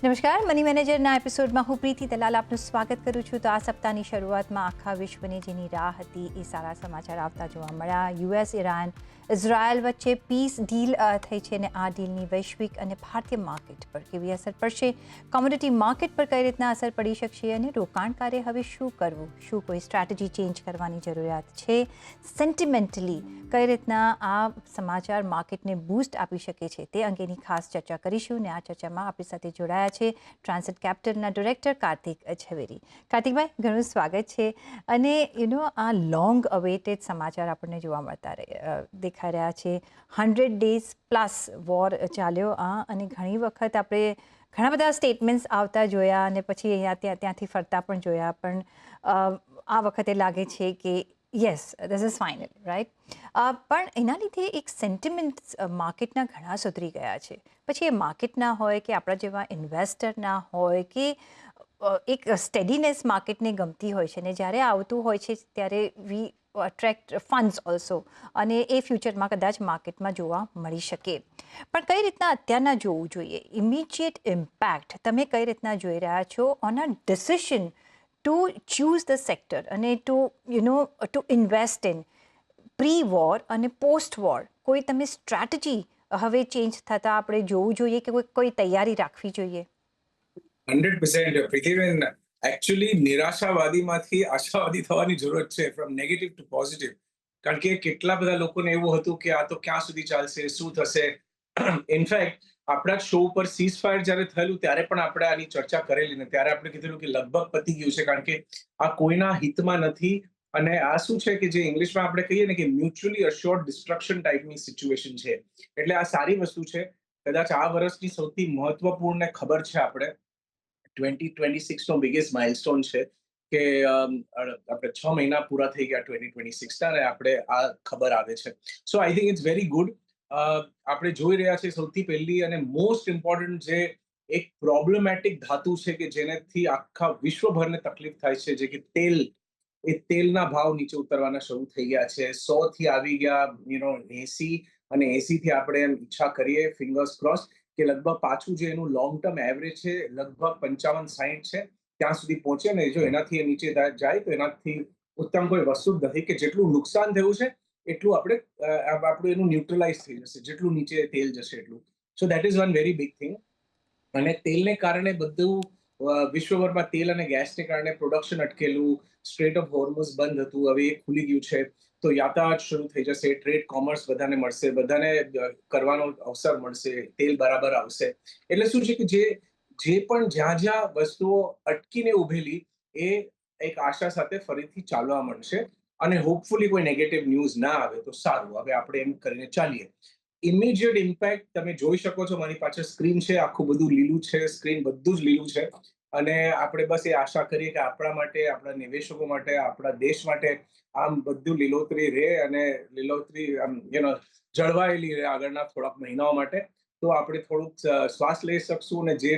નમસ્કાર, મની મેનેજરના એપિસોડમાં હું પ્રીતિ દલાલ આપનું સ્વાગત કરું છું. તો આ સપ્તાહની શરૂઆતમાં આખા વિશ્વની જેની રાહ હતી એ સારા સમાચાર આવતા જોવા મળ્યા. યુએસ, ઈરાન, ઇઝરાયલ વચ્ચે પીસ ડીલ થઈ છે અને આ ડીલની વૈશ્વિક અને ભારતીય માર્કેટ પર કેવી અસર પડશે, કોમોડિટી માર્કેટ પર કઈ રીતના અસર પડી શકશે અને રોકાણકારે હવે શું કરવું, શું કોઈ સ્ટ્રેટેજી ચેન્જ કરવાની જરૂરિયાત છે, સેન્ટિમેન્ટલી કઈ રીતના આ સમાચાર માર્કેટને બૂસ્ટ આપી શકે છે તે અંગેની ખાસ ચર્ચા કરીશું. અને આ ચર્ચામાં આપણી સાથે જોડાયા છે ટ્રાન્સેટ કેપિટલના ડિરેક્ટર કાર્તિક ઝવેરી. કાર્તિકભાઈ, ઘણું સ્વાગત છે. અને આ લોંગ અવેટેડ સમાચાર આપણને જોવા મળતા દેખાઈ રહ્યા છે. 100 ડેઝ પ્લસ વોર ચાલ્યો અને ઘણી વખત આપણે ઘણા બધા સ્ટેટમેન્ટ્સ આવતા જોયા અને પછી અહીંયા ત્યાંથી ફરતા પણ જોયા, પણ આ વખતે લાગે છે કે yes, this is final, right? પણ એના લીધે એક સેન્ટિમેન્ટ્સ માર્કેટના ઘણા સુધરી ગયા છે. પછી એ માર્કેટના હોય કે આપણા જેવા ઇન્વેસ્ટરના હોય કે એક સ્ટેડીનેસ માર્કેટને ગમતી હોય છે ને જ્યારે આવતું હોય છે ત્યારે વી અટ્રેક્ટ ફંડ્સ ઓલ્સો, અને એ ફ્યુચરમાં કદાચ માર્કેટમાં જોવા મળી શકે. પણ કઈ રીતના અત્યારના જોવું જોઈએ, ઇમિડિયેટ ઇમ્પેક્ટ તમે કઈ રીતના જોઈ રહ્યા છો on a decision to choose the sector અને to invest in pre war અને પોસ્ટ વોર? કોઈ તમે સ્ટ્રેટેજી હવે ચેન્જ થતાં આપણે જોવું જોઈએ કે કોઈ તૈયારી રાખવી જોઈએ? 100% પૃથ્વીબેન, એકચ્યુઅલી નિરાશાવાદીમાંથી આશાવાદી થવાની જરૂરત છે, ફ્રોમ નેગેટિવ ટુ પોઝિટિવ. કારણ કે કેટલા બધા લોકોને એવું હતું કે આ તો ક્યાં સુધી ચાલશે, શું થશે. ઇનફેક્ટ આપણા શો ઉપર સીઝ ફાયર જ્યારે થયેલું ત્યારે પણ આપણે આની ચર્ચા કરેલી ને ત્યારે આપણે કીધેલું કે લગભગ પતી ગયું છે, કારણ કે આ કોઈના હિતમાં નથી. અને આ શું છે કે જે ઇંગ્લિશમાં આપણે કહીએ ને કે મ્યુચ્યુઅલી અશ્યોર્ડ ડિસ્ટ્રક્શન ટાઈપની સિચ્યુએશન છે. એટલે આ સારી વસ્તુ છે. કદાચ આ વર્ષની સૌથી મહત્વપૂર્ણ ખબર છે આપણે 2026 નો બિગેસ્ટ માઇલસ્ટોન છે કે આપણે 6 મહિના પૂરા થઈ ગયા 2026 અને આપણે આ ખબર આવે છે. So I think it's very good. આપણે જોઈ રહ્યા છીએ સૌથી પહેલી અને મોસ્ટ ઇમ્પોર્ટન્ટ જે એક પ્રોબ્લેમેટિક ધાતુ છે કે જેનાથી આખા વિશ્વભરને તકલીફ થાય છે, જે કે તેલ. એ તેલના ભાવ નીચે ઉતરવાના શરૂ થઈ ગયા છે. 100 થી આવી ગયા 80, અને 80 થી આપણે એમ ઈચ્છા કરીએ, ફિંગર્સ ક્રોસ, કે લગભગ પાછું જે એનું લોંગ ટર્મ એવરેજ છે લગભગ 55-60 છે, ત્યાં સુધી પહોંચે. ને જો એનાથી નીચે જાય તો એનાથી ઉત્તમ કોઈ વસ્તુ જ નથી, કે જેટલું નુકસાન થયું છે એટલું આપણું એનું ન્યુટ્રલાઇઝ થઈ જશે, જેટલું નીચે તેલ જશે એટલું. So that is one very big thing. અને તેલને કારણે બધું વિશ્વભરમાં તેલ અને ગેસને કારણે પ્રોડક્શન અટકેલું, સ્ટ્રેટ ઓફ હોર્મુઝ બંધ હતું, હવે એ ખુલી ગયું છે. તો યાતાયાત શરૂ થઈ જશે, ટ્રેડ કોમર્સ બધાને મળશે, બધાને કરવાનો અવસર મળશે, તેલ બરાબર આવશે. એટલે શું છે કે જે પણ જ્યાં જ્યાં વસ્તુઓ અટકીને ઉભેલી એ એક આશા સાથે ફરીથી ચાલવા મળશે. અને હોપફુલી કોઈ નેગેટિવ ન્યૂઝ ના આવે તો સારું. હવે આપણે એમ કરીને ચાલીએ. ઇમિડિયેટ ઇમ્પેક્ટ તમે જોઈ શકો છો, મારી પાછળ સ્ક્રીન છે, આખું બધું લીલું છે, સ્ક્રીન બધું જ લીલું છે. અને આપણે બસ એ આશા કરીએ કે આપણા માટે, આપણા નિવેશકો માટે, આપણા દેશ માટે આમ બધું લીલોતરી રહે અને લીલોતરી આમ જળવાયેલી રહે આગળના થોડાક મહિનાઓ માટે. તો આપણે થોડુંક શ્વાસ લઈ શકશું. અને જે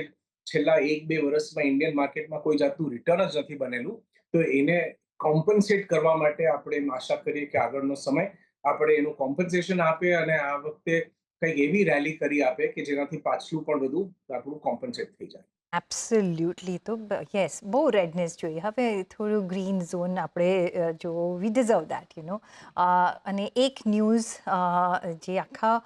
છેલ્લા 1-2 વર્ષમાં ઇન્ડિયન માર્કેટમાં કોઈ જાતનું રિટર્ન જ નથી બનેલું, તો એને કોમ્પન્સેટ કરવા માટે આપણે એમ આશા કરીએ કે આગળનો સમય આપણે એનું કોમ્પન્સેશન આપે અને આ વખતે કંઈક એવી રેલી કરી આપે કે જેનાથી પાછલું પણ બધું આપણું કોમ્પન્સેટ થઈ જાય. એબ્સોલ્યુટલી. તો યસ, બહુ રેડનેસ જોઈએ, હવે થોડું ગ્રીન ઝોન આપણે જો વી ડિઝર્વ દેટ. અને એક ન્યૂઝ જે આખા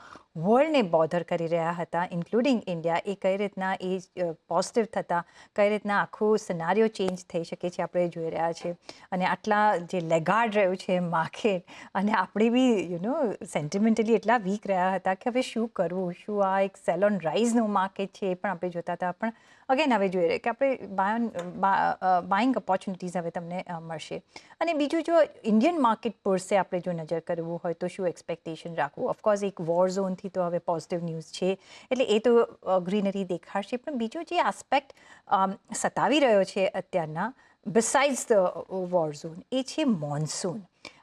વર્લ્ડને બોધર કરી રહ્યા હતા, ઇન્ક્લુડિંગ ઇન્ડિયા, એ કઈ રીતના એ પોઝિટિવ થતાં કઈ રીતના આખું સિનારીઓ ચેન્જ થઈ શકે છે આપણે જોઈ રહ્યા છીએ. અને આટલા જે લેગાર્ડ રહ્યું છે માર્કેટ, અને આપણે બી સેન્ટિમેન્ટલી એટલા વીક રહ્યા હતા કે હવે શું કરવું, શું આ એક સેલ ઓન રાઇઝનું માર્કેટ છે એ પણ આપણે જોતા હતા. પણ અગેન હવે જોઈએ કે આપણે બાઇંગ ઓપોર્ચ્યુનિટીઝ હવે તમને મળશે. અને બીજું, જો ઇન્ડિયન માર્કેટ પરસે આપણે જો નજર કરવું હોય તો શું એક્સપેક્ટેશન રાખવું? ઓફકોર્સ એક વોર ઝોનથી તો હવે પોઝિટિવ ન્યૂઝ છે એટલે એ તો ગ્રીનરી દેખાડશે, પણ બીજો જે આસ્પેક્ટ સતાવી રહ્યો છે અત્યારના બિસાઇડ્સ ધ વોર ઝોન, એ છે મોન્સૂન.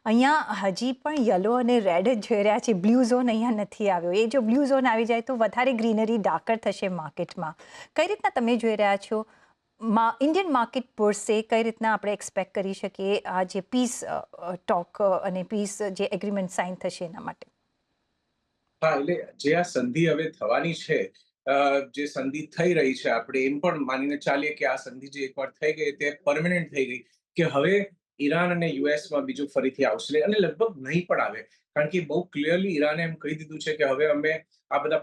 અહીંયા હજી પણ યલો અને રેડ જ જોઈ રહ્યા છે, બ્લુ ઝોન અહીંયા નથી આવ્યો. એ જો બ્લુ ઝોન આવી જાય તો વધારે ગ્રીનરી ડાર્કર થશે માર્કેટમાં. કઈ રીતના તમે જોઈ રહ્યા છો ઇન્ડિયન માર્કેટ પરસે? કઈ રીતના આપણે એક્સપેક્ટ કરી શકીએ આ જે પીસ ટોક અને પીસ જે એગ્રીમેન્ટ સાઇન થશે એના માટે? હા, એટલે જે આ સંધિ હવે થવાની છે, જે સંધિ થઈ રહી છે, આપણે એમ પણ માનીને ચાલીએ કે આ સંધિ જે એકવાર થઈ ગઈ તે પરમેનન્ટ થઈ ગઈ, કે હવે ઈરાન અને યુએસમાં બીજું ફરીથી આવશે અને લગભગ નહીં પણ આવે, કારણ કે બહુ ક્લિયરલી ઈરાને એમ કહી દીધું છે કે હવે અમે આ બધા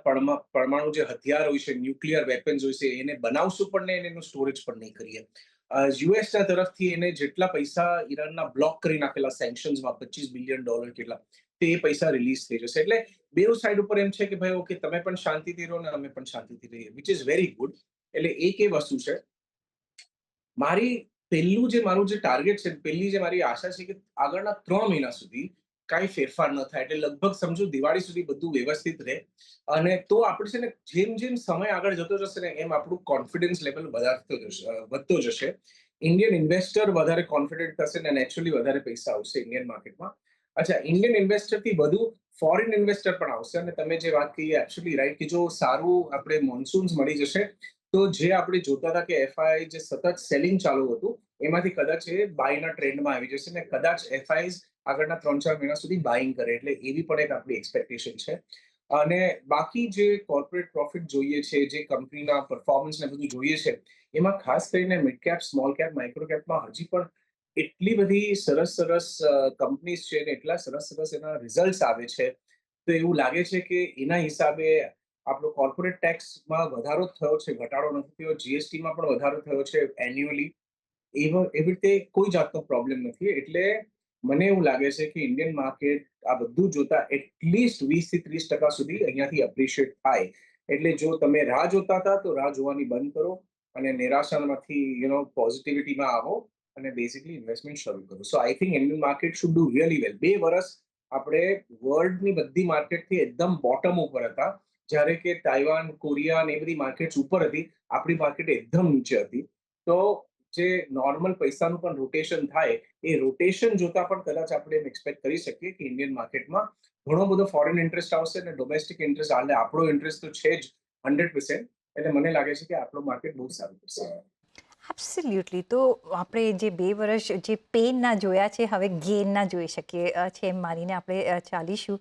પરમાણુ જે હથિયાર હોય છે, ન્યુક્લિયર વેપન્સ હોય છે, એને બનાવશું પણ નહીં અને એનું સ્ટોરેજ પણ નહીં કરીએ. યુએસના તરફથી એને જેટલા પૈસા ઈરાનના બ્લોક કરી નાખેલા સેન્કશન્સમાં $25 બિલિયન કેટલા, તે પૈસા રિલીઝ થઈ જશે. એટલે બેઉ સાઈડ ઉપર એમ છે કે ભાઈ ઓકે, તમે પણ શાંતિથી રહો ને અમે પણ શાંતિથી રહીએ, વિચ ઇઝ વેરી ગુડ. એટલે એક એ વસ્તુ છે. મારું જે ટાર્ગેટ છે, પહેલી જે મારી આશા છે કે આગળના 3 મહિના સુધી કાંઈ ફેરફાર ન થાય, એટલે લગભગ સમજો દિવાળી સુધી બધું વ્યવસ્થિત રહે. અને તો આપણે છે ને જેમ જેમ સમય આગળ જતો જશે ને એમ આપણું કોન્ફિડન્સ લેવલ વધતો જશે. ઇન્ડિયન ઇન્વેસ્ટર વધારે કોન્ફિડન્ટ થશે ને નેચરલી વધારે પૈસા આવશે ઇન્ડિયન માર્કેટમાં. અચ્છા, ઇન્ડિયન ઇન્વેસ્ટરથી વધુ ફોરેન ઇન્વેસ્ટર પણ આવશે. અને તમે જે વાત કહી એકચ્યુઅલી રાઈટ, કે જો સારું આપણે મોન્સૂન્સ મળી જશે તો જે આપણે જોતા હતા કે એફઆઈ જે સતત સેલિંગ ચાલુ હતું એમાંથી કદાચ એ બાયના ટ્રેન્ડમાં આવી જશે ને કદાચ એફઆઈઝ આગળના 3-4 મહિના સુધી બાઇંગ કરે, એટલે એવી પણ એક આપણી એક્સપેક્ટેશન છે. અને બાકી જે કોર્પોરેટ પ્રોફિટ જોઈએ છે, જે કંપનીના પરફોર્મન્સ ને બધું જોઈએ છે, એમાં ખાસ કરીને mid cap, small cap, micro કેપમાં હજી પણ એટલી બધી સરસ સરસ કંપનીઝ છે ને એટલા સરસ સરસ એના રિઝલ્ટ આવે છે, તો એવું લાગે છે કે એના હિસાબે આપણો કોર્પોરેટ ટેક્સમાં વધારો થયો છે, ઘટાડો નથી થયો. જીએસટીમાં પણ વધારો થયો છે એન્યુઅલી. એવી રીતે કોઈ જાતનો પ્રોબ્લેમ નથી. એટલે મને એવું લાગે છે કે ઇન્ડિયન માર્કેટ આ બધું જોતા એટલીસ્ટ 20 થી 30% સુધી અહીંયાથી એપ્રિશિએટ થાય. એટલે જો તમે રાહ જોતા હતા તો રાહ જોવાની બંધ કરો અને નિરાશામાંથી પોઝિટિવિટીમાં આવો અને બેઝિકલી ઇન્વેસ્ટમેન્ટ શરૂ કરો. So I think Indian market should do really well. 2 વર્ષ આપણે વર્લ્ડની બધી માર્કેટથી એકદમ બોટમ ઉપર હતા, જ્યારે કે તાઇવાન, કોરિયા ને એ બધી માર્કેટ ઉપર હતી, આપણી માર્કેટ એકદમ નીચે હતી. તો જે નોર્મલ પૈસાનું પણ રોટેશન થાય, એ રોટેશન જોતા પણ કદાચ આપણે એમ એક્સપેક્ટ કરી શકીએ કે ઇન્ડિયન માર્કેટમાં ઘણો બધો ફોરેન ઇન્ટરેસ્ટ આવશે અને ડોમેસ્ટિક ઇન્ટરેસ્ટ, હાલે આપણો ઇન્ટરેસ્ટ તો છે જ 100%. એટલે મને લાગે છે કે આપણો માર્કેટ બહુ સારું કરશે. એબ્સોલ્યુટલી. તો આપણે જે 2 વર્ષ જે પેનના જોયા છે, હવે ગેનના જોઈ શકીએ છે એમ માનીને આપણે ચાલીશું.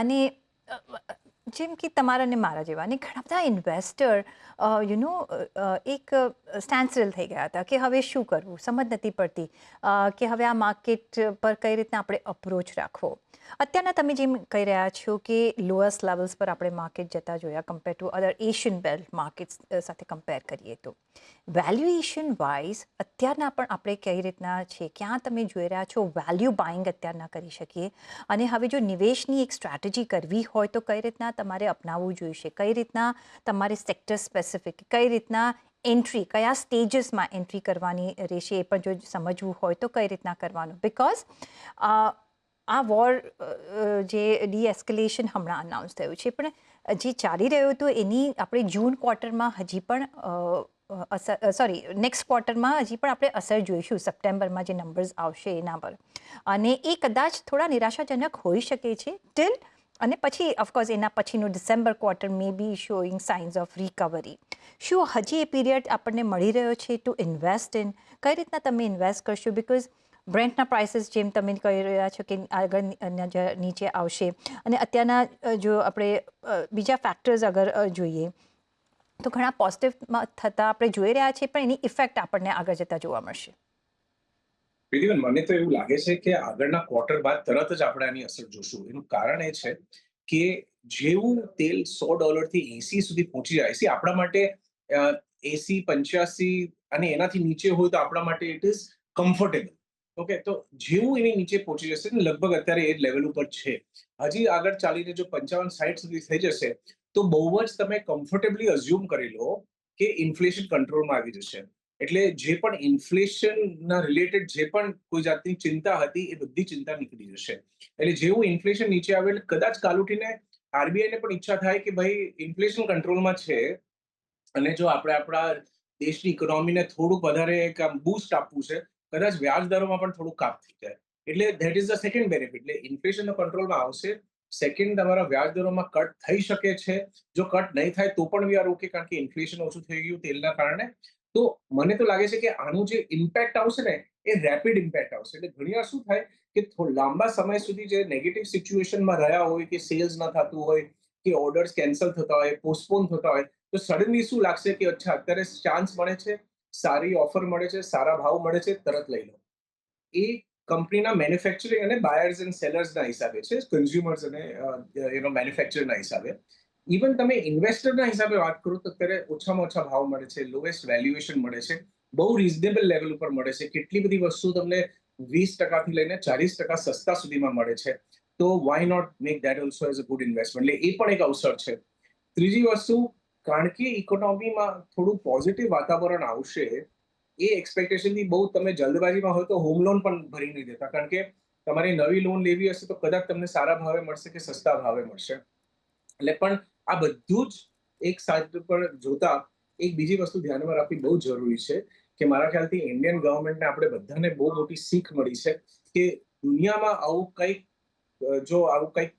અને જેમ કે તમારા અને મારા જેવા અને ઘણા બધા ઇન્વેસ્ટર એક સ્ટેન્ડ સ્ટીલ થઈ ગયા હતા કે હવે શું કરવું, સમજ નથી પડતી કે હવે આ માર્કેટ પર કઈ રીતના આપણે અપ્રોચ રાખવો. અત્યારના તમે જેમ કહી રહ્યા છો કે લોઅસ્ટ લેવલ્સ પર આપણે માર્કેટ જતા જોયા compare to other Asian belt markets સાથે કમ્પેર કરીએ તો વેલ્યુએશન વાઇઝ અત્યારના પણ આપણે કઈ રીતના છે, ક્યાં તમે જોઈ રહ્યા છો વેલ્યુ બાઇંગ અત્યારના કરી શકીએ, અને હવે જો નિવેશની એક સ્ટ્રેટેજી કરવી હોય તો કઈ રીતના તમારે અપનાવવું જોઈશે, કઈ રીતના તમારે સેક્ટર સ્પેસિફિક, કઈ રીતના એન્ટ્રી, કયા સ્ટેજીસમાં એન્ટ્રી કરવાની રહેશે, એ પણ જો સમજવું હોય તો કઈ રીતના કરવાનું. બિકોઝ આ વોર જે ડીએસ્કેલેશન હમણાં અનાઉન્સ થયું છે, પણ જે ચાલી રહ્યું હતું એની આપણે જૂન ક્વાર્ટરમાં હજી પણ નેક્સ્ટ ક્વાર્ટરમાં હજી પણ આપણે અસર જોઈશું, સપ્ટેમ્બરમાં જે નંબર્સ આવશે એના પર. અને એ કદાચ થોડા નિરાશાજનક હોઈ શકે છે ટિલ, અને પછી ઓફકોર્સ એના પછીનું December quarter may be showing signs of recovery. શું હજી એ પીરિયડ આપણને મળી રહ્યો છે ટુ ઇન્વેસ્ટ ઇન? કઈ રીતના તમે ઇન્વેસ્ટ કરશો? બિકોઝ બ્રેન્ટના પ્રાઇસીસ જેમ તમે કહી રહ્યા છો કે આગળ નીચે આવશે, અને અત્યારના જો આપણે બીજા ફેક્ટર્સ અગર જોઈએ તો ઘણા પોઝિટિવમાં થતા આપણે જોઈ રહ્યા છીએ, પણ એની ઇફેક્ટ આપણને આગળ જતા જોવા મળશે. પ્રીતિબેન, મને તો એવું લાગે છે કે આગળના ક્વાર્ટર બાદ તરત જ આપણે આની અસર જોશું. એનું કારણ એ છે કે જેવું તેલ $100 થી 80 સુધી પહોંચી જાય છે, આપણા માટે 80-85 અને એનાથી નીચે હોય તો આપણા માટે ઇટ ઇઝ કમ્ફર્ટેબલ. ઓકે, તો જેવું એની નીચે પહોંચી જશે ને, લગભગ અત્યારે એ લેવલ ઉપર છે, હજી આગળ ચાલીને જો 55-60 સુધી થઈ જશે તો બહુ જ તમે કમ્ફર્ટેબલી અઝ્યુમ કરી લો કે ઇન્ફ્લેશન કંટ્રોલમાં આવી જશે. એટલે જે પણ ઇન્ફ્લેશનના રિલેટેડ જે પણ કોઈ જાતની ચિંતા હતી એ બધી ચિંતા નીકળી જશે. એટલે જેવું ઇન્ફ્લેશન નીચે આવે એટલે કદાચ કાલ ઉઠીને આરબીઆઈને પણ ઈચ્છા થાય કે ભાઈ ઇન્ફ્લેશન કંટ્રોલમાં છે અને જો આપણે આપણા દેશની ઇકોનોમીને થોડુંક વધારે એક આમ બૂસ્ટ આપવું છે, કદાચ વ્યાજ દરોમાં પણ થોડું કાપ થઈ જાય. એટલે that is the second benefit. એટલે ઇન્ફ્લેશન કંટ્રોલમાં આવશે. સેકન્ડ, તમારા વ્યાજ દરોમાં કટ થઈ શકે છે. જો કટ નહીં થાય તો પણ વી આર ઓકે, કારણ કે ઇન્ફ્લેશન ઓછું થઈ ગયું તેલના કારણે. તો મને તો લાગે છે કે આનું જે ઇમ્પેક્ટ આવશે ને એ રેપિડ ઇમ્પેક્ટ આવશે. એટલે ઘણીવાર શું થાય કે લાંબા સમય સુધી જે નેગેટિવ સિચ્યુએશનમાં રહ્યા હોય, કે સેલ્સ ના થતું હોય, કે ઓર્ડર્સ કેન્સલ થતા હોય, પોસ્ટપોન થતા હોય, તો સડનલી શું લાગશે કે અચ્છા અત્યારે ચાન્સ મળે છે, સારી ઓફર મળે છે, સારા ભાવ મળે છે, તરત લઈ લો. એ કંપનીના મેન્યુફેક્ચરિંગ અને બાયર્સ એન્ડ સેલર્સના હિસાબે છે, કન્ઝ્યુમર્સ અને મેન્યુફેક્ચરના હિસાબે. ઇવન તમે ઇન્વેસ્ટરના હિસાબે વાત કરો તો અત્યારે ઓછામાં ઓછા ભાવ મળે છે, લોએસ્ટ વેલ્યુએશન મળે છે, બહુ રિઝનેબલ લેવલ ઉપર મળે છે. કેટલી બધી વસ્તુ તમને 20% લઈને 40% સસ્તા સુધીમાં મળે છે. તો why not make that also as a good investment? એટલે એ પણ એક અવસર છે. ત્રીજી વસ્તુ, કારણ કે ઇકોનોમીમાં થોડું પોઝિટિવ વાતાવરણ આવશે, એ એક્સપેક્ટેશનથી બહુ તમે જલ્દબાજીમાં હોય તો હોમ લોન પણ ભરી નહીં દેતા, કારણ કે તમારે નવી લોન લેવી હશે તો કદાચ તમને સારા ભાવે મળશે કે સસ્તા ભાવે મળશે. એટલે પણ આ બધું જ એક સાઈડ પર જોતા એક બીજી વસ્તુ ધ્યાનમાં રાખવી બહુ જરૂરી છે કે મારા ખ્યાલથી ઇન્ડિયન ગવર્મેન્ટને આપણે બધાને બહુ મોટી શીખ મળી છે કે દુનિયામાં આવું કંઈક જો આવું કંઈક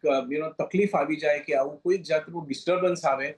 તકલીફ આવી જાય કે આવું કોઈ જાતનું ડિસ્ટર્બન્સ આવે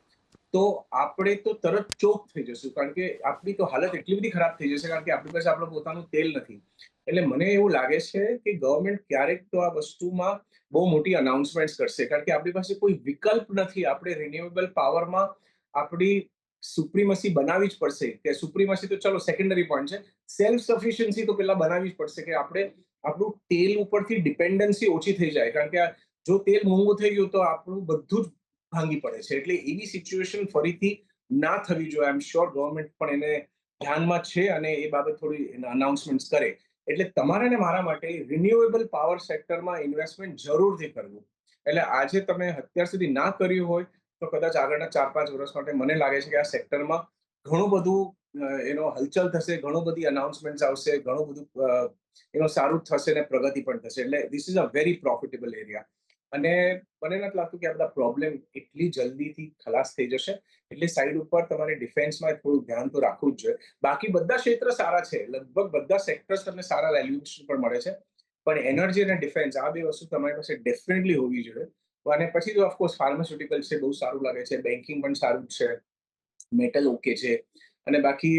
તો આપણે તો તરત ચોક થઈ જશું, કારણ કે આપણી તો હાલત એટલી બધી ખરાબ થઈ જશે, કારણ કે આપણી પાસે આપણું પોતાનું તેલ નથી. એટલે મને એવું લાગે છે કે ગવર્મેન્ટ ક્યારેક તો આ વસ્તુમાં બહુ મોટી અનાઉન્સમેન્ટ કરશે, કારણ કે આપણી પાસે કોઈ વિકલ્પ નથી. આપણે રિન્યુએબલ પાવરમાં આપણી સુપ્રીમસી બનાવવી જ પડશે. કે સુપ્રીમસી તો ચલો સેકન્ડરી પોઈન્ટ છે, સેલ્ફ સફિશિયન્સી તો પેલા બનાવવી જ પડશે કે આપણે આપણું તેલ ઉપરથી ડિપેન્ડન્સી ઓછી થઈ જાય, કારણ કે જો તેલ મોંઘું થઈ ગયું તો આપણું બધું જ ભાંગી પડે છે. એટલે એવી સિચ્યુએશન ફરીથી ના થવી જોઈએ. આઈ એમ શ્યોર ગવર્મેન્ટ પણ એને ધ્યાનમાં છે અને એ બાબત થોડી અનાઉન્સમેન્ટ કરે. એટલે તમારે ને મારા માટે રિન્યુએબલ પાવર સેક્ટરમાં ઇન્વેસ્ટમેન્ટ જરૂરથી કરવું. એટલે આજે તમે અત્યાર સુધી ના કર્યું હોય તો કદાચ આગળના 4-5 વર્ષ માટે મને લાગે છે કે આ સેક્ટરમાં ઘણું બધું હલચલ થશે, ઘણું બધી અનાઉન્સમેન્ટ આવશે, ઘણું બધું સારું થશે ને પ્રગતિ પણ થશે. એટલે this is a very profitable area. અને મને નથી લાગતું કે આ બધા પ્રોબ્લેમ એટલી જલ્દીથી ખલાસ થઈ જશે. એટલે સાઈડ ઉપર તમારે ડિફેન્સમાં થોડું ધ્યાન તો રાખવું જ જોઈએ. બાકી બધા ક્ષેત્ર સારા છે, લગભગ બધા સેક્ટર્સ તમને સારા વેલ્યુએશન પર મળે છે. પણ એનર્જી અને ડિફેન્સ આ બે વસ્તુ તમારી પાસે ડેફિનેટલી હોવી જોઈએ. અને પછી તો ઓફકોર્સ ફાર્માસ્યુટિકલ છે, બહુ સારું લાગે છે, બેન્કિંગ પણ સારું જ છે, મેટલ ઓકે છે. અને બાકી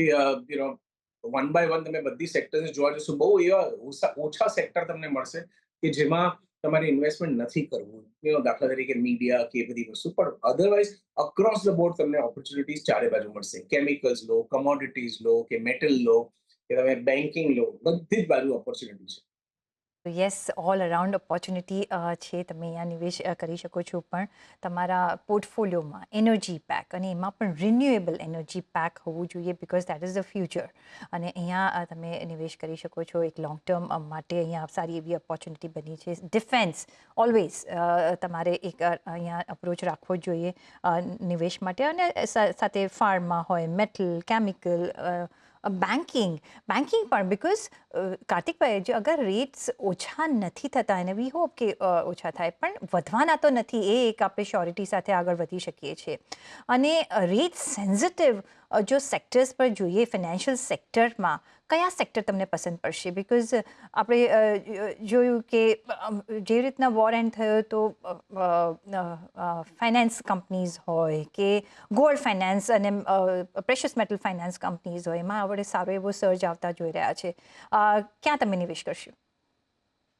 વન બાય વન તમે બધી સેક્ટર્સ જોવા જશો, બહુ એવા ઓછા સેક્ટર તમને મળશે કે જેમાં તમારે ઇન્વેસ્ટમેન્ટ નથી કરવું. દાખલા તરીકે મીડિયા કે એ બધી વસ્તુ, પણ અધરવાઇઝ અક્રોસ ધ બોર્ડ તમને ઓપોર્ચ્યુનિટીઝ ચારે બાજુ મળશે. કેમિકલ્સ લો, કમોડિટીઝ લો કે મેટલ લો કે તમે બેન્કિંગ લો, બધી જ બાજુ ઓપોર્ચ્યુનિટી છે. યસ, ઓલ અરાઉન્ડ ઓપોર્ચ્યુનિટી છે. તમે અહીંયા નિવેશ કરી શકો છો, પણ તમારા પોર્ટફોલિયોમાં એનર્જી પેક અને એમાં પણ રિન્યુએબલ એનર્જી પેક હોવું જોઈએ, because that is the future. અને અહીંયા તમે નિવેશ કરી શકો છો એક લોંગ ટર્મ માટે. અહીંયા સારી એવી ઓપોર્ચ્યુનિટી બની છે. ડિફેન્સ ઓલવેઝ તમારે એક અહીંયા અપ્રોચ રાખવો જોઈએ નિવેશ માટે. અને સાથે ફાર્મા હોય, મેટલ, કેમિકલ, બેન્કિંગ પણ, બિકોઝ કાર્તિકભાઈ, જો અગર રેટ્સ ઓછા નથી થતા, અને વી હોપ કે ઓછા થાય, પણ વધવાના તો નથી, એ એક આપણે શ્યોરિટી સાથે આગળ વધી શકીએ છીએ. અને રેટ સેન્સિટિવ જો સેક્ટર્સ પર જોઈએ, ફાઇનાન્શિયલ સેક્ટરમાં કયા સેક્ટર તમને પસંદ પડશે? બિકોઝ આપણે જોયું કે જે રીતના વોર એન્ડ થયો તો ફાઇનાન્સ કંપનીઝ હોય કે ગોલ્ડ ફાઇનાન્સ અને પ્રેશિયસ મેટલ ફાઇનાન્સ કંપનીઝ હોય, એમાં આપણે સારો એવો સર્જ આવતા જોઈ રહ્યા છે. ક્યાં તમે નિવેશ કરશો?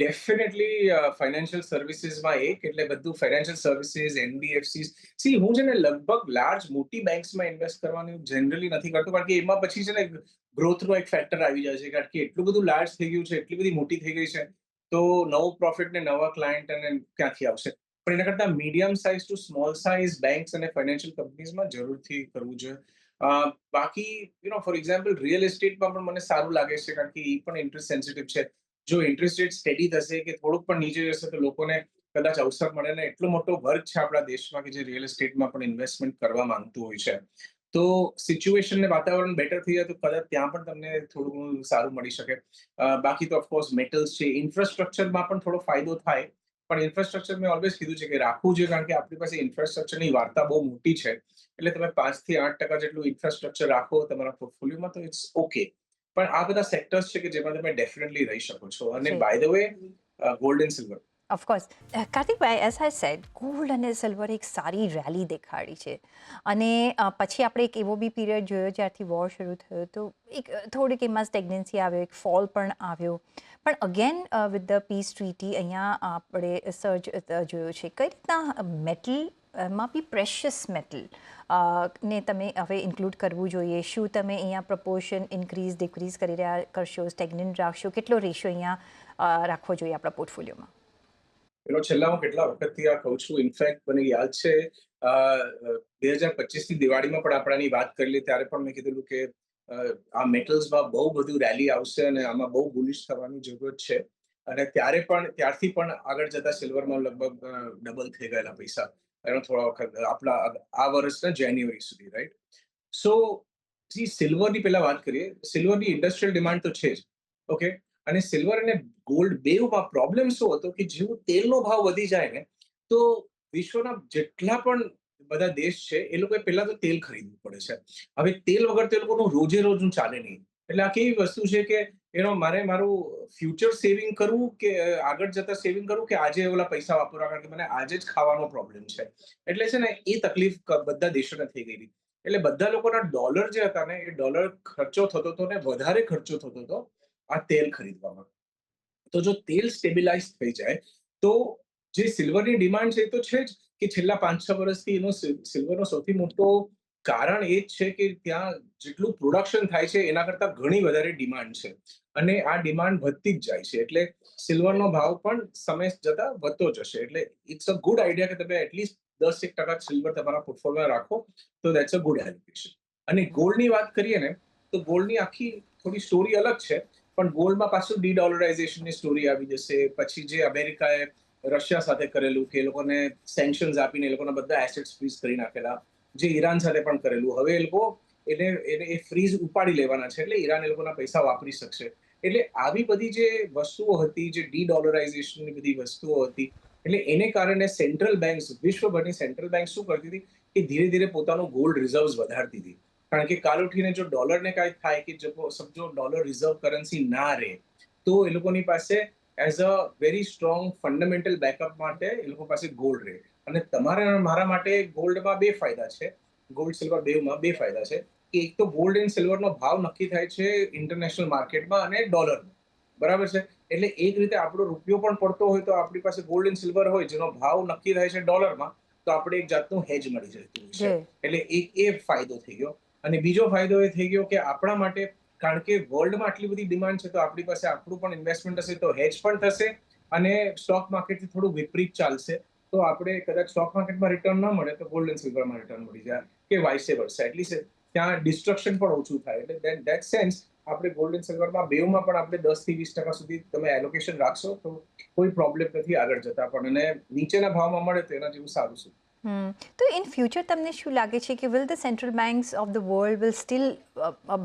ડેફિનેટલી ફાઇનાન્શિયલ સર્વિસીસમાં એક, એટલે બધું ફાઇનાન્શિયલ સર્વિસીસ, એનબીએફસીસ. સી હું છે ને લગભગ લાર્જ મોટી બેંક્સમાં ઇન્વેસ્ટ કરવાનું જનરલી નથી કરતો, કારણ કે એમાં પછી છે ને ગ્રોથનો એક ફેક્ટર આવી જાય છે, કારણ કે એટલું બધું લાર્જ થઈ ગયું છે, એટલી બધી મોટી થઈ ગઈ છે, તો નવું પ્રોફિટ ને નવા ક્લાયન્ટ અને ક્યાંથી આવશે? પણ એના કરતા medium size to small size banks અને ફાઇનાન્શિયલ કંપનીઝમાં જરૂરથી કરવું જોઈએ. બાકી ફોર એક્ઝામ્પલ રિયલ એસ્ટેટમાં પણ મને સારું લાગે છે, કારણ કે એ પણ ઇન્ટરેસ્ટ સેન્સિટિવ છે. જો ઇન્ટરેસ્ટ રેટ સ્ટેડી થશે કે થોડુંક પણ નીચે જશે તો લોકોને કદાચ અવસર મળે. ને એટલો મોટો વર્ગ છે આપણા દેશમાં કે જે રિયલ એસ્ટેટમાં પણ ઇન્વેસ્ટમેન્ટ કરવા માંગતું હોય છે. તો સિચ્યુએશન ને વાતાવરણ બેટર થઈ જાય તો કદાચ ત્યાં પણ તમને થોડું સારું મળી શકે. બાકી તો ઓફકોર્સ મેટલ્સ છે, ઇન્ફ્રાસ્ટ્રક્ચરમાં પણ થોડો ફાયદો થાય. પણ ઇન્ફ્રાસ્ટ્રક્ચર મેં ઓલવેઝ કીધું છે કે રાખવું જોઈએ, કારણ કે આપણી પાસે ઇન્ફ્રાસ્ટ્રક્ચરની વાર્તા બહુ મોટી છે. એટલે તમે 5 થી 8% જેટલું ઇન્ફ્રાસ્ટ્રક્ચર રાખો તમારા પોર્ટફોલિયોમાં તો ઇટ્સ ઓકે. પણ આ બધા સેક્ટર્સ છે કે જેમાં તમે ડેફિનેટલી રહી શકો છો. અને by the way, gold and silver. Of course, કાર્તિકભાઈ, એઝ આઈ સેડ, ગોલ્ડ અને સિલ્વર એક સારી રેલી દેખાડી છે. અને પછી આપણે એક એવો બી પીરિયડ જોયો જ્યારથી વોર શરૂ થયો તો એક થોડીક એમાં સ્ટેગ્નન્સી આવ્યો, એક ફોલ પણ આવ્યો. પણ again with the peace treaty અહીંયા આપણે સર્જ જોયો છે. કઈ રીતના મેટલ એમાં બી પ્રેશિયસ મેટલ ને તમે હવે ઇન્ક્લુડ કરવું જોઈએ? શું તમે અહીંયા પ્રપોર્શન ઇન્ક્રીઝ ડિક્રીઝ કરી રહ્યા કરશો, સ્ટેગ્નન્ટ રાખશો? કેટલો રેશિયો અહીંયા રાખવો જોઈએ આપણા પોર્ટફોલિયોમાં? છેલ્લા હું કેટલા વખતથી આ કહું છું. ઇનફેક્ટ મને યાદ છે 2025ની દિવાળીમાં પણ આપણે આની વાત કરેલી, ત્યારે પણ મેં કીધેલું કે આ મેટલ્સમાં બહુ બધું રેલી આવશે અને આમાં બહુ બુલિશ થવાની જરૂરત છે. અને ત્યારથી પણ આગળ જતા સિલ્વરમાં લગભગ ડબલ થઈ ગયેલા પૈસા એનો થોડા વખત આપણા આ વર્ષના જાન્યુઆરી સુધી, રાઈટ? સો સિલ્વરની પહેલા વાત કરીએ. સિલ્વરની ઇન્ડસ્ટ્રીયલ ડિમાન્ડ તો છે જ, ઓકે. અને સિલ્વર અને ગોલ્ડ બેઉમાં પ્રોબ્લેમ શું હતો કે જેવું તેલનો ભાવ વધી જાય ને, તો વિશ્વના જેટલા પણ બધા દેશ છે એ લોકોએ પહેલા તો તેલ ખરીદવું પડે છે. હવે તેલ વગર તો એ લોકોનું રોજે રોજનું ચાલે નહીં. એટલે આ કેવી વસ્તુ છે કે મારું ફ્યુચર સેવિંગ કરવું કે આગળ જતા સેવિંગ કરવું, કે આજે ઓલા પૈસા વાપરવા, કારણ કે મને આજે જ ખાવાનો પ્રોબ્લેમ છે. એટલે છે ને એ તકલીફ બધા દેશોને થઈ ગઈ. એટલે બધા લોકોના ડોલર જે હતા ને, એ ડોલર ખર્ચો થતો હતો ને વધારે ખર્ચો થતો હતો આ તેલ ખરીદવામાં. તો જો તેલ સ્ટેબિલાઇઝ થઈ જાય તો જે સિલ્વરની ડિમાન્ડ છે એ તો છે જ, કે છેલ્લા 5-6 વર્ષથી એનો સિલ્વરનો સૌથી મોટો કારણ એ જ છે કે ત્યાં જેટલું પ્રોડક્શન થાય છે એના કરતાં ઘણી વધારે ડિમાન્ડ છે. અને આ ડિમાન્ડ વધતી જ જાય છે. એટલે સિલ્વરનો ભાવ પણ સમય જતા વધતો જશે. એટલે ઇટ્સ અ ગુડ આઈડિયા કે તમે એટલીસ્ટ 10-1% સિલ્વર તમારા પોર્ટફોલિયોમાં રાખો, તો દેટ્સ અ ગુડ એલોકેશન. અને ગોલ્ડની વાત કરીએ ને, તો ગોલ્ડની આખી થોડી સ્ટોરી અલગ છે. પણ ગોલ્ડમાં પાછું ડી-ડોલરાઇઝેશનની સ્ટોરી આવી જશે. પછી જે અમેરિકાએ રશિયા સાથે કરેલું, કે એ લોકોને સેન્કશન્સ આપીને એ લોકોના બધા એસેટ્સ ફ્રીઝ કરી નાખેલા, જે ઈરાન સાથે પણ કરેલું. હવે એ લોકો એ ફ્રીઝ ઉપાડી લેવાના છે, એટલે ઈરાન એ લોકોના પૈસા વાપરી શકશે. એટલે આવી બધી જે વસ્તુઓ હતી, જે ડી-ડોલરાઇઝેશનની બધી વસ્તુઓ હતી, એટલે એને કારણે સેન્ટ્રલ બેંક્સ, વિશ્વભરની સેન્ટ્રલ બેંક શું કરતી હતી કે ધીરે ધીરે પોતાનું ગોલ્ડ રિઝર્વ્સ વધારતી હતી. કારણ કે કાલ ઉઠીને જો ડોલરને કાંઈ થાય, કે સમજો ડોલર રિઝર્વ કરન્સી ના રહે, તો એ લોકોની પાસે as a very strong fundamental backup માટે એ લોકો પાસે ગોલ્ડ રહે. અને તમારા અને મારા માટે ગોલ્ડમાં બે ફાયદા છે. ગોલ્ડ સિલ્વર બેમાં બે ફાયદા છે. કે એક તો ગોલ્ડ એન્ડ સિલ્વરનો ભાવ નક્કી થાય છે ઇન્ટરનેશનલ માર્કેટમાં અને ડોલરમાં, બરાબર છે? એટલે એક રીતે આપણો રૂપિયો પણ પડતો હોય તો આપણી પાસે ગોલ્ડ એન્ડ સિલ્વર હોય જેનો ભાવ નક્કી થાય છે ડોલરમાં, તો આપણે એક જાતનું હેજ મળી જતું હોય છે. એટલે એક એ ફાયદો થઈ ગયો. અને બીજો ફાયદો એ થઈ ગયો કે આપણા માટે, કારણ કે વર્લ્ડમાં આટલી બધી ડિમાન્ડ છે, તો આપણી પાસે આપણું પણ ઇન્વેસ્ટમેન્ટ હશે, તો હેજ પણ થશે અને સ્ટોક માર્કેટથી થોડું વિપરીત ચાલશે. તો આપણે કદાચ સ્ટોક માર્કેટમાં રિટર્ન ન મળે તો ગોલ્ડ એન્ડ સિલ્વરમાં રિટર્ન મળી જાય, કે વાઇસ વર્સા. એટલીસ્ટ ત્યાં ડિસ્ટ્રક્શન પણ ઓછું થાય. એટલે દેટ સેન્સ આપણે ગોલ્ડ એન્ડ સિલ્વરમાં બેઉમાં પણ આપણે 10-20% સુધી તમે એલોકેશન રાખશો તો કોઈ પ્રોબ્લેમ નથી આગળ જતા પણ. અને નીચેના ભાવમાં મળે તો એના જેવું સારું છે. તો ઇન ફ્યુચર તમને શું લાગે છે કે will the central banks of the world will still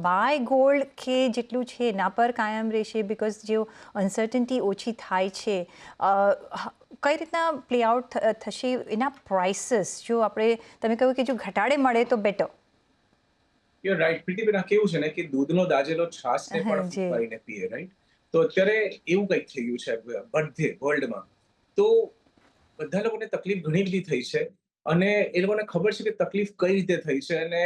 buy gold, કે જેટલું છે એના પર કાયમ રહેશે? બિકોઝ જે અનસર્ટનિટી ઓછી થાય છે, કઈ રીતના પ્લે આઉટ થશે એના પ્રાઇસીસ? જો આપણે, તમે કહ્યું કે જો ઘટાડે મળે તો બેટર. You right. પ્રીતિબેન, કેવું છે ને કે દૂધનો દાજેલો છાશને પણ જે ફૂંકાઈને પીએ, રાઈટ? તો અત્યારે એવું કંઈક થઈ ગયું છે બધે વર્લ્ડમાં. તો બધા લોકોને તકલીફ ઘણી બધી થઈ છે અને એ લોકોને ખબર છે કે તકલીફ કઈ રીતે થઈ છે. અને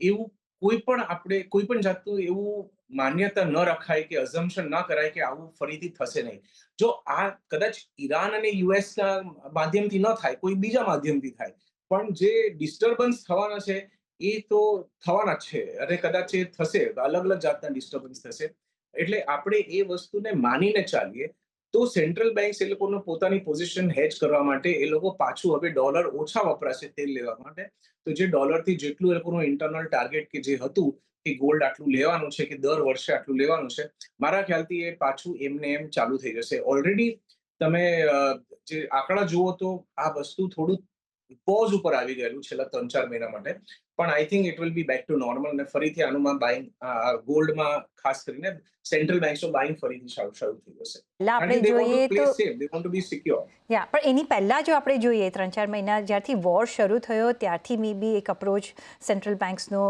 એવું કોઈ પણ જાતનું એવું માન્યતા ન રખાય, કે અઝમ્પશન ન કરાય કે આવું ફરીથી થશે નહીં. જો આ કદાચ ઈરાન અને યુએસના માધ્યમથી ન થાય, કોઈ બીજા માધ્યમથી થાય, પણ જે ડિસ્ટર્બન્સ થવાના છે એ તો થવાના જ છે. અને કદાચ એ થશે, અલગ અલગ જાતના ડિસ્ટર્બન્સ થશે. એટલે આપણે એ વસ્તુને માનીને ચાલીએ તો સેન્ટ્રલ બેંક્સ એ લોકોનું પોતાની પોઝિશન હેજ કરવા માટે એ લોકો પાછું હવે ડોલર ઓછા વપરાશે તેલ લેવા માટે. તો જે ડોલરથી જેટલું એ લોકોનું ઇન્ટરનલ ટાર્ગેટ કે જે હતું કે ગોલ્ડ આટલું લેવાનું છે, કે દર વર્ષે આટલું લેવાનું છે, મારા ખ્યાલથી એ પાછું એમને એમ ચાલુ થઈ જશે. ઓલરેડી તમે જે આંકડા જુઓ તો આ વસ્તુ થોડું પોઝ ઉપર આવી ગયેલું છેલ્લા 3-4 મહિના માટે. પણ I think it will be back to normal. અને ફરીથી આનું બાઇંગ, ગોલ્ડમાં ખાસ કરીને સેન્ટ્રલ બેંક્સનું બાઇંગ ફરીથી શરૂ થઈ જશે. પહેલા કારણ આપણે કે દે વોન્ટ જોઈએ ટુ પ્લે તો safe, they want to be secure. પણ એની પહેલાં જો આપણે જોઈએ 3-4 મહિના જ્યારથી વોર શરૂ થયો ત્યારથી મે બી એક અપ્રોચ સેન્ટ્રલ બેંક્સનો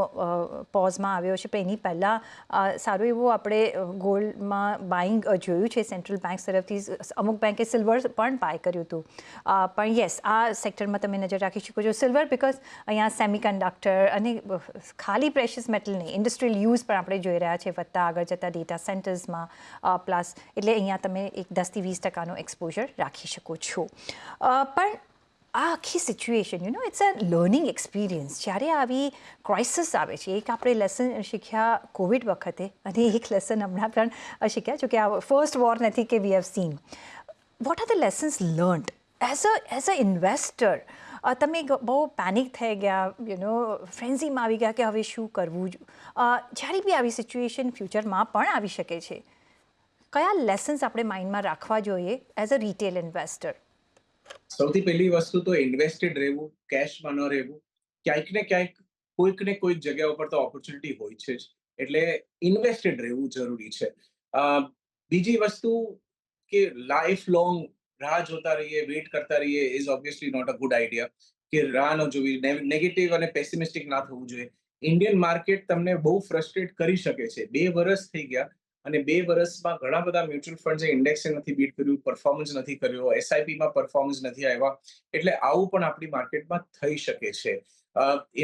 પોઝમાં આવ્યો છે. પણ એની પહેલાં સારું એવું આપણે ગોલ્ડમાં બાઇંગ જોયું છે સેન્ટ્રલ બેંક્સ તરફથી. અમુક બેંકે સિલ્વર પણ બાય કર્યું હતું. પણ યસ, આ સેક્ટરમાં તમે નજર રાખી શકો છો. સિલ્વર બિકોઝ અહીંયા સેમિકન્ડક્ટર અને ખાલી પ્રેશિયસ મેટલ નહીં, ઇન્ડસ્ટ્રીયલ યુઝ પણ આપણે જોઈ રહ્યા છે વધતા આગળ જતા ડેટા સેન્ટર્સમાં પ્લસ. એટલે અહીંયા તમે એક 10-20% એક્સપોઝર રાખી શકો છો. પણ આ આખી situation it's a learning experience. જ્યારે આવી ક્રાઇસિસ આવે છે, એક આપણે લેસન શીખ્યા કોવિડ વખતે અને એક લેસન હમણાં પણ શીખ્યા, જો કે આ ફર્સ્ટ વોર નથી કે we have seen. What are the lessons learned as a investor? તમે બહુ પેનિક થઈ ગયા, ફ્રેન્ઝીમાં આવી ગયા કે હવે શું કરવું? જ્યારે બી આવી સિચ્યુએશન ફ્યુચરમાં પણ આવી શકે છે, કયા લેસન્સ આપણે માઇન્ડમાં રાખવા જોઈએ એઝ અ રિટેલ ઇન્વેસ્ટર? સૌથી પહેલી વસ્તુ તો ઇન્વેસ્ટેડ રહેવું, કેશમાં ન રહેવું. ક્યાંક ને ક્યાંક કોઈક ને કોઈક જગ્યા ઉપર તો ઓપોર્ચ્યુનિટી હોય છે જ. એટલે ઇન્વેસ્ટેડ રહેવું જરૂરી છે. અ, બીજી વસ્તુ કે લાઈફ લોંગ રાહ જોતા રહીએ, વેઇટ કરતા રહીએ is obviously not a good idea. કે રાહ ન જોવી, નેગેટિવ અને પેસિમિસ્ટિક ના થવું જોઈએ. ઇન્ડિયન માર્કેટ તમને બહુ ફ્રસ્ટ્રેટ કરી શકે છે. 2 વર્ષ થઈ ગયા અને 2 વર્ષમાં ઘણા બધા મ્યુચ્યુઅલ ફંડ ઇન્ડેક્સે નથી બીટ કર્યું, પરફોર્મન્સ નથી કર્યો, એસઆઈપીમાં પરફોર્મન્સ નથી આવ્યા. એટલે આવું પણ આપણી માર્કેટમાં થઈ શકે છે.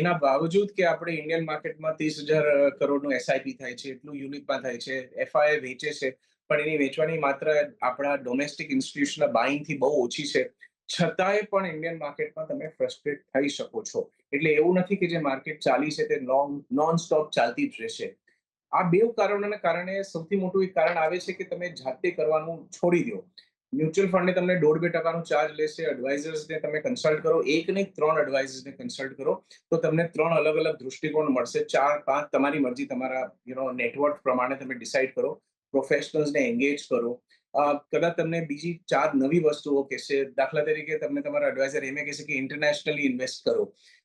એના બાવજુદ કે આપણે ઇન્ડિયન માર્કેટમાં 30,000 કરોડનું એસઆઈપી થાય છે, એટલું યુનિટમાં થાય છે, એફઆઈ વેચે છે, પણ એની વેચવાની માત્ર આપણા ડોમેસ્ટિક ઇન્સ્ટિટ્યુશનના બાઇંગથી બહુ ઓછી છે. છતાંય પણ ઇન્ડિયન માર્કેટમાં તમે ફ્રસ્ટ્રેટ થઈ શકો છો. એટલે એવું નથી કે જે માર્કેટ ચાલી છે તે નોન સ્ટોપ ચાલતી જ રહેશે. આ બેવ કારણોને કારણે સૌથી મોટું એક કારણ આવે છે કે તમે જાતે કરવાનું છોડી દો. મ્યુચ્યુઅલ ફંડને તમને 1.5-2% ચાર્જ લેશે. એડવાઇઝર્સને તમે કન્સલ્ટ કરો, એક નહીં 3 એડવાઇઝર્સને કન્સલ્ટ કરો, તો તમને 3 અલગ અલગ દૃષ્ટિકોણ મળશે. 4-5 તમારી મરજી, તમારા નેટવર્ક પ્રમાણે તમે ડિસાઇડ કરો. પ્રોફેશનલ્સને એન્ગેજ કરો. કદાચ તમને બીજી 4 નવી વસ્તુઓ કહેશે. દાખલા તરીકે તમને તમારા એડવાઇઝર એમ કહેશે કે ઇન્ટરનેશનલી ઇન્વેસ્ટ કરો.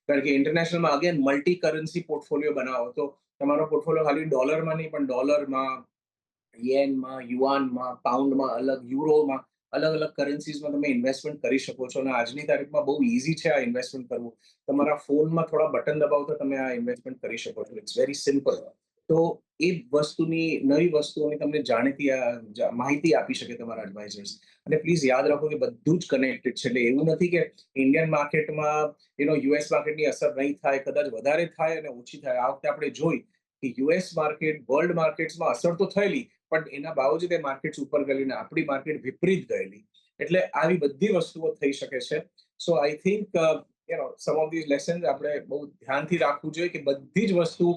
કારણ કે ઇન્ટરનેશનલમાં અગેન મલ્ટી કરન્સી પોર્ટફોલિયો બનાવો. તો તમારો પોર્ટફોલિયો ખાલી ડોલરમાં નહીં, પણ ડોલરમાં, યેનમાં, યુઆનમાં, પાઉન્ડમાં અલગ, યુરોમાં અલગ અલગ કરન્સીઝમાં તમે ઇન્વેસ્ટમેન્ટ કરી શકો છો. અને આજની તારીખમાં બહુ ઇઝી છે આ ઇન્વેસ્ટમેન્ટ કરવું. તમારા ફોનમાં થોડા બટન દબાવો તો તમે આ ઇન્વેસ્ટમેન્ટ કરી શકો છો. It's very simple. તો એ વસ્તુની, નવી વસ્તુઓની તમને જાણીતી માહિતી આપી શકે તમારા એડવાઇઝર્સ. અને પ્લીઝ યાદ રાખો કે બધું જ કનેક્ટેડ છે. એટલે એવું નથી કે ઇન્ડિયન માર્કેટમાં યુએસ માર્કેટની અસર નહીં થાય, કદાચ વધારે થાય અને ઓછી થાય. આ વખતે આપણે જોઈ કે યુએસ માર્કેટ વર્લ્ડ માર્કેટ્સમાં અસર તો થયેલી, પણ એના બાવજુદ એ માર્કેટ્સ ઉપર ગયેલી ને આપણી માર્કેટ વિપરીત ગયેલી. એટલે આવી બધી વસ્તુઓ થઈ શકે છે. So I think some of these lessons આપણે બહુ ધ્યાનથી રાખવું જોઈએ કે બધી જ વસ્તુ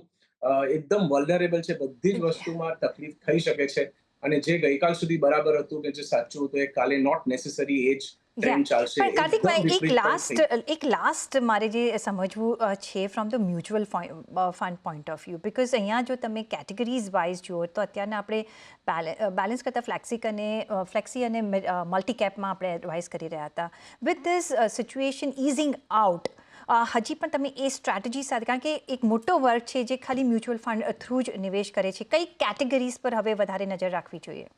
એકદમ વલ્નરેબલ છે. બધી જ વસ્તુમાં તકલીફ થઈ શકે છે. અને જે ગઈકાલ સુધી બરાબર હતું કે જે સાચું હતું, એ કાલે નોટ નેસેસરી એ જ ટ્રેન્ડ ચાલશે. પણ કાર્તિકભાઈ, એકદમ વિપરીત પણ થઈ. એક લાસ્ટ મારે જે સમજવું છે from the mutual fund point of view, because અહીંયા જો તમે કેટેગરીઝ વાઇઝ જુઓ તો અત્યારના આપણે બેલેન્સ કરતાં ફ્લેક્સી અને મલ્ટી કેપમાં આપણે એડવાઇસ કરી રહ્યા હતા. વિથ ધીસ સિચ્યુએશન ઇઝિંગ આઉટ, હજી પણ તમે એ સ્ટ્રેટેજી સાથે, કારણ કે એક મોટો વર્ગ છે જે ખાલી મ્યુચ્યુઅલ ફંડ થ્રુ જ નિવેશ કરે છે, કઈ કેટેગરીઝ પર હવે વધારે નજર રાખવી જોઈએ?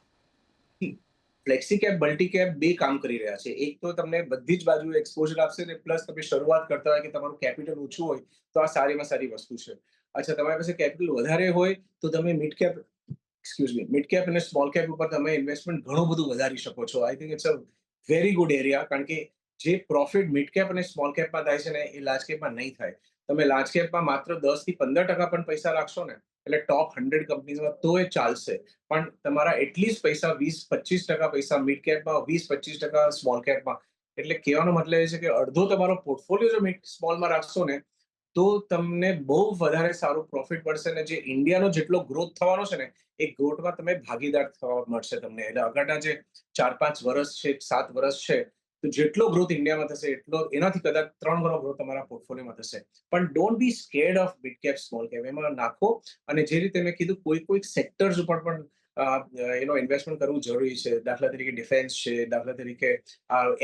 ફ્લેક્સી કેપ, મલ્ટી કેપ બે કામ કરી રહ્યા છે. એક તો તમને બધી જ બાજુ એક્સપોઝર આપશે ને, પ્લસ તમે શરૂઆત કરતા હોય કે તમારું કેપિટલ ઓછું હોય તો આ સારીમાં સારી વસ્તુ છે. અચ્છા, તમારી પાસે કેપિટલ વધારે હોય તો તમે મિડ કેપ અને સ્મોલ કેપ ઉપર તમે ઇન્વેસ્ટમેન્ટ ઘણું બધું વધારી શકો છો. I think it's a very good area. કારણ કે જે પ્રોફિટ મિડ કેપ અને સ્મોલ કેપમાં થાય છે ને, એ લાર્જ કેપમાં નહીં થાય. તમે લાર્જ કેપમાં માત્ર 10-15% પણ પૈસા રાખશો ને, એટલે ટોપ 100 કંપનીઝમાં તો એ ચાલશે. પણ તમારા એટલીસ્ટ પૈસા 20-25% પૈસા મિડ કેપમાં, 20-25% સ્મોલ કેપમાં. એટલે કહેવાનો મતલબ એ છે કે અડધો તમારો પોર્ટફોલિયો જો મિડ સ્મોલમાં રાખશો ને, તો તમને બહુ વધારે સારું પ્રોફિટ મળશે. ને જે ઇન્ડિયાનો જેટલો ગ્રોથ થવાનો છે ને, એ ગ્રોથમાં તમે ભાગીદાર થવા મળશે તમને. એટલે આગળના જે 4-5 વર્ષ છે, 7 વર્ષ છે, તો જેટલો ગ્રોથ ઇન્ડિયામાં થશે એટલો એનાથી કદાચ 3 ગણો ગ્રોથ તમારા પોર્ટફોલિયોમાં થશે. પણ don't be scared of mid cap, small cap. એમાં નાખો. અને જે રીતે મેં કીધું, કોઈક સેક્ટર્સ ઉપર પણ ઇન્વેસ્ટમેન્ટ કરવું જરૂરી છે. દાખલા તરીકે ડિફેન્સ છે, દાખલા તરીકે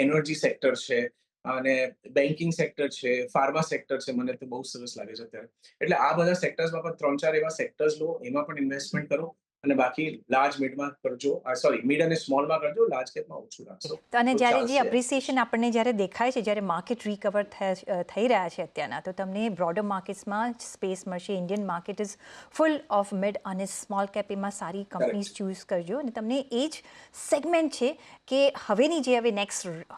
એનર્જી સેક્ટર છે, અને બેન્કિંગ સેક્ટર છે, ફાર્મા સેક્ટર છે. મને તો બહુ સરસ લાગે છે અત્યારે. એટલે આ બધા સેક્ટર્સમાં પણ 3-4 એવા સેક્ટર્સ લો, એમાં પણ ઇન્વેસ્ટમેન્ટ કરો. અને બાકી લાર્જ મિડમાં કરજો, સોરી, મિડ અને સ્મોલમાં કરજો, લાર્જ કેપમાં ઓછું રાખશો તો અને તો જ્યારે જે ચાલશે. અપ્રિસિએશન આપણને જ્યારે દેખાય છે, જ્યારે માર્કેટ રિકવર થઈ રહ્યા છે અત્યારના, તો તમને બ્રોડર માર્કેટ્સમાં સ્પેસ મળશે. Indian market is full of mid અને સ્મોલ કેપ, એમાં સારી કંપનીઝ કરેક્ટ. ચૂઝ કરજો. અને તમને એ જ સેગમેન્ટ છે કે હવેની જે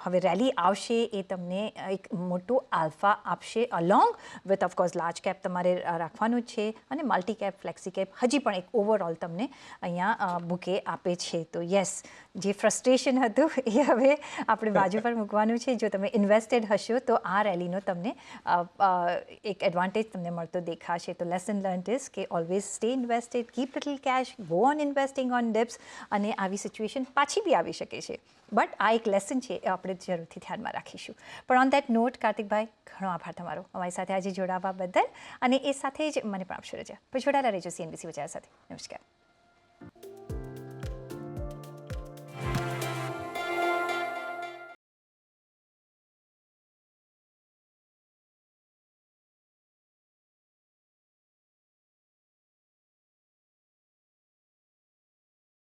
હવે રેલી આવશે, એ તમને એક મોટું આલ્ફા આપશે, along with of course large cap તમારે રાખવાનું જ છે, અને મલ્ટી કેપ, ફ્લેક્સી કેપ હજી પણ એક ઓવરઓલ તમને અહીંયા બુકે આપે છે. તો યસ, જે ફ્રસ્ટ્રેશન હતું એ હવે આપણે બાજુ પર મૂકવાનું છે. જો તમે ઇન્વેસ્ટેડ હશો તો આ રેલીનો તમને એક એડવાન્ટેજ તમને મળતો દેખાશે. તો લેસન લર્ન ઇઝ કે always stay invested, keep little cash, go on investing on dips. અને આવી સિચ્યુએશન પાછી બી આવી શકે છે. બટ આ એક લેસન છે, એ આપણે જરૂરથી ધ્યાનમાં રાખીશું. પણ ઓન દેટ નોટ, કાર્તિકભાઈ, ઘણો આભાર તમારો અમારી સાથે આજે જોડાવા બદલ. અને એ સાથે જ મને પણ આપશો રજા. પણ જોડાયેલા રહેજો CNBC ગુજરાત સાથે. નમસ્કાર.